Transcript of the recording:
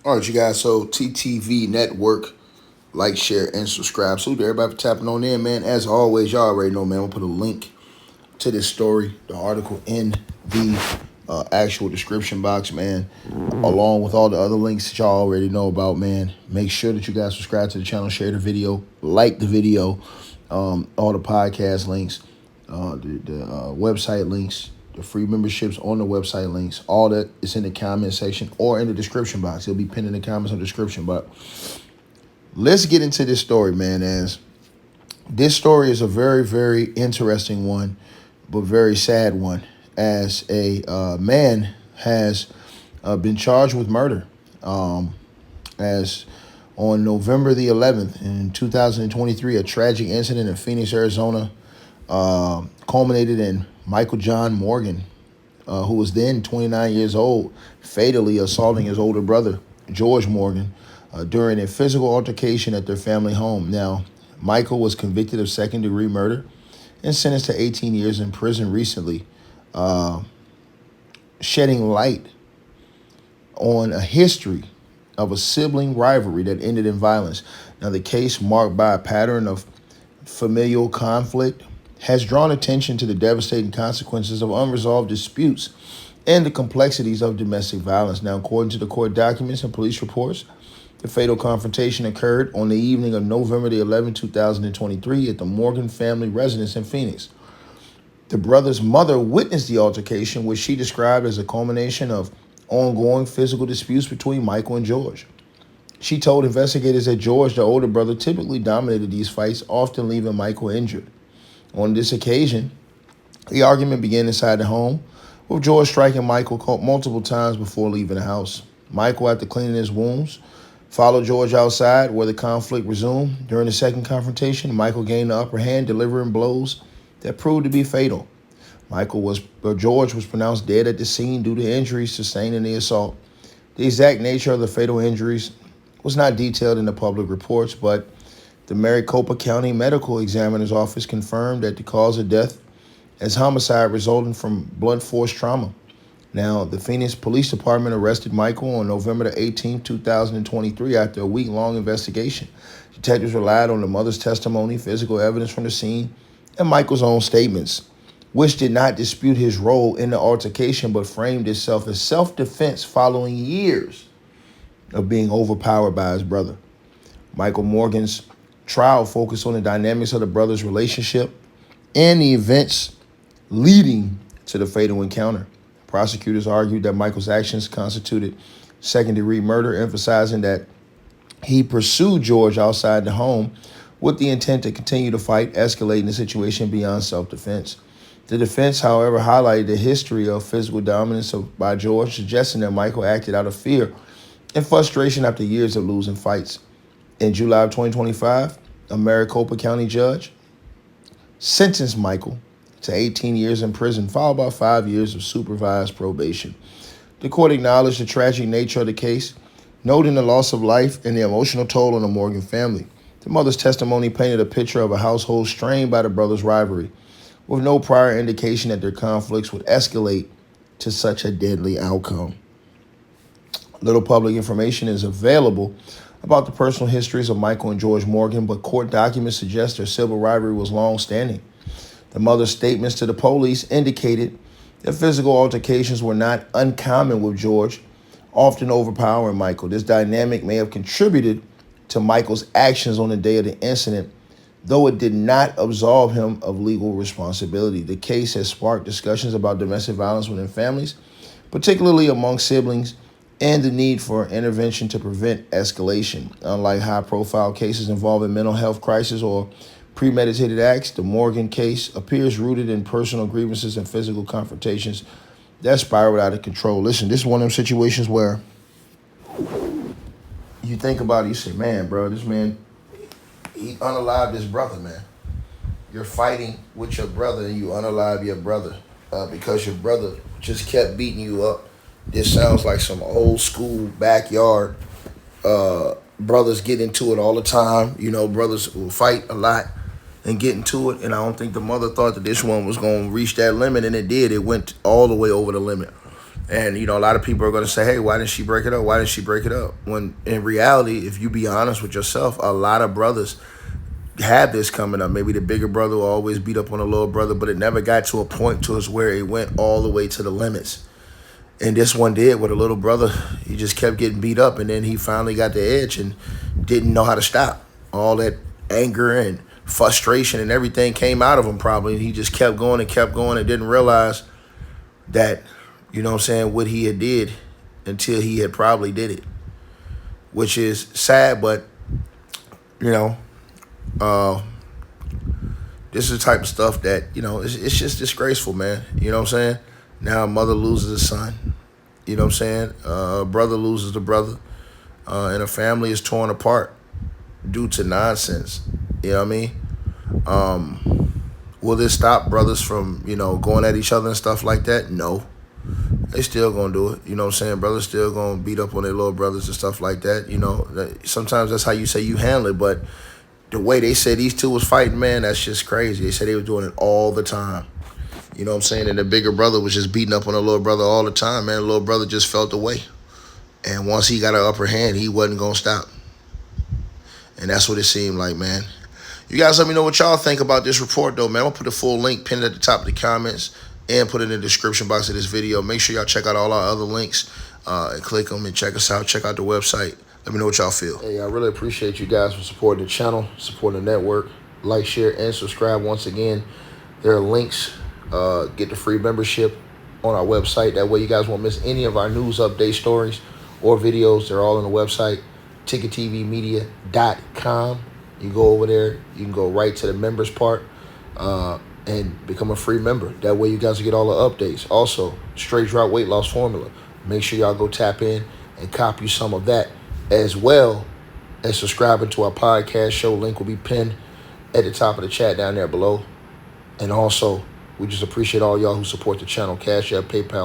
All right, you guys. So TTV Network, like, share, and subscribe. Salute to everybody for tapping on in, man. As always, y'all already know, man. We'll put a link to this story, the article in the actual description box, man, along with all the other links that y'all already know about, man. Make sure that you guys subscribe to the channel, share the video, like the video, all the podcast links, the website links, the free memberships on the website links, all that is in the comment section or in the description box. It'll be pinned in the comments or description. But let's get into this story, man, as this story is a very, very interesting one, but very sad one, as a man has been charged with murder. As on November the 11th in 2023, a tragic incident in Phoenix, Arizona, culminated in Michael John Morgan, who was then 29 years old, fatally assaulting his older brother, George Morgan, during a physical altercation at their family home. Now, Michael was convicted of second-degree murder and sentenced to 18 years in prison recently, shedding light on a history of a sibling rivalry that ended in violence. Now, the case, marked by a pattern of familial conflict, has drawn attention to the devastating consequences of unresolved disputes and the complexities of domestic violence. Now, according to the court documents and police reports, the fatal confrontation occurred on the evening of November the 11th, 2023 at the Morgan family residence in Phoenix. The brother's mother witnessed the altercation, which she described as a culmination of ongoing physical disputes between Michael and George. She told investigators that George, the older brother, typically dominated these fights, often leaving Michael injured. On this occasion, the argument began inside the home, with George striking Michael multiple times before leaving the house. Michael, after cleaning his wounds, followed George outside, where the conflict resumed. During the second confrontation, Michael gained the upper hand, delivering blows that proved to be fatal. George was pronounced dead at the scene due to injuries sustained in the assault. The exact nature of the fatal injuries was not detailed in the public reports, but the Maricopa County Medical Examiner's Office confirmed that the cause of death as homicide resulting from blunt force trauma. Now, the Phoenix Police Department arrested Michael on November the 18th, 2023, after a week-long investigation. Detectives relied on the mother's testimony, physical evidence from the scene, and Michael's own statements, which did not dispute his role in the altercation, but framed itself as self-defense following years of being overpowered by his brother. Michael Morgan's trial focused on the dynamics of the brothers' relationship and the events leading to the fatal encounter. Prosecutors argued that Michael's actions constituted second-degree murder, emphasizing that he pursued George outside the home with the intent to continue to fight, escalating the situation beyond self-defense. The defense, however, highlighted the history of physical dominance by George, suggesting that Michael acted out of fear and frustration after years of losing fights. In July of 2025, a Maricopa County judge sentenced Michael to 18 years in prison, followed by 5 years of supervised probation. The court acknowledged the tragic nature of the case, noting the loss of life and the emotional toll on the Morgan family. The mother's testimony painted a picture of a household strained by the brothers' rivalry, with no prior indication that their conflicts would escalate to such a deadly outcome. Little public information is available about the personal histories of Michael and George Morgan, but court documents suggest their civil rivalry was long-standing. The mother's statements to the police indicated that physical altercations were not uncommon with George, often overpowering Michael. This dynamic may have contributed to Michael's actions on the day of the incident, though it did not absolve him of legal responsibility. The case has sparked discussions about domestic violence within families, particularly among siblings, and the need for intervention to prevent escalation. Unlike high-profile cases involving mental health crisis or premeditated acts, the Morgan case appears rooted in personal grievances and physical confrontations that spiraled out of control. Listen, this is one of them situations where you think about it, you say, man, bro, this man, he unalived his brother, man. You're fighting with your brother and you unalive your brother because your brother just kept beating you up. This sounds like some old school backyard. Brothers get into it all the time. You know, brothers will fight a lot and get into it. And I don't think the mother thought that this one was going to reach that limit, and it did. It went all the way over the limit. And, a lot of people are going to say, hey, why didn't she break it up? Why didn't she break it up? When in reality, if you be honest with yourself, a lot of brothers have this coming up. Maybe the bigger brother will always beat up on the little brother, but it never got to a point to us where it went all the way to the limits. And this one did with a little brother. He just kept getting beat up, and then he finally got the edge and didn't know how to stop. All that anger and frustration and everything came out of him probably. He just kept going and didn't realize that, what he had did until he had probably did it, which is sad, but, this is the type of stuff that, it's just disgraceful, man. You know what I'm saying? Now a mother loses a son. You know what I'm saying? A brother loses a brother. And a family is torn apart due to nonsense. You know what I mean? Will this stop brothers from, going at each other and stuff like that? No. They still gonna do it. You know what I'm saying? Brothers still gonna beat up on their little brothers and stuff like that. Sometimes that's how you say you handle it, but the way they say these two was fighting, man, that's just crazy. They said they were doing it all the time. You know what I'm saying? And the bigger brother was just beating up on the little brother all the time, man. The little brother just felt away. And once he got an upper hand, he wasn't gonna stop. And that's what it seemed like, man. You guys let me know what y'all think about this report, though, man. I'm going to put the full link pinned at the top of the comments and put it in the description box of this video. Make sure y'all check out all our other links and click them and check us out. Check out the website. Let me know what y'all feel. Hey, I really appreciate you guys for supporting the channel, supporting the network. Like, share, and subscribe. Once again, there are links. Get the free membership on our website. That way you guys won't miss any of our news update stories or videos. They're all on the website, ticketvmedia.com. You go over there, you can go right to the members part and become a free member. That way you guys will get all the updates. Also, straight drought weight loss formula. Make sure y'all go tap in and copy some of that, as well as subscribing to our podcast show. Link will be pinned at the top of the chat down there below. And also, we just appreciate all y'all who support the channel. Cash App, PayPal.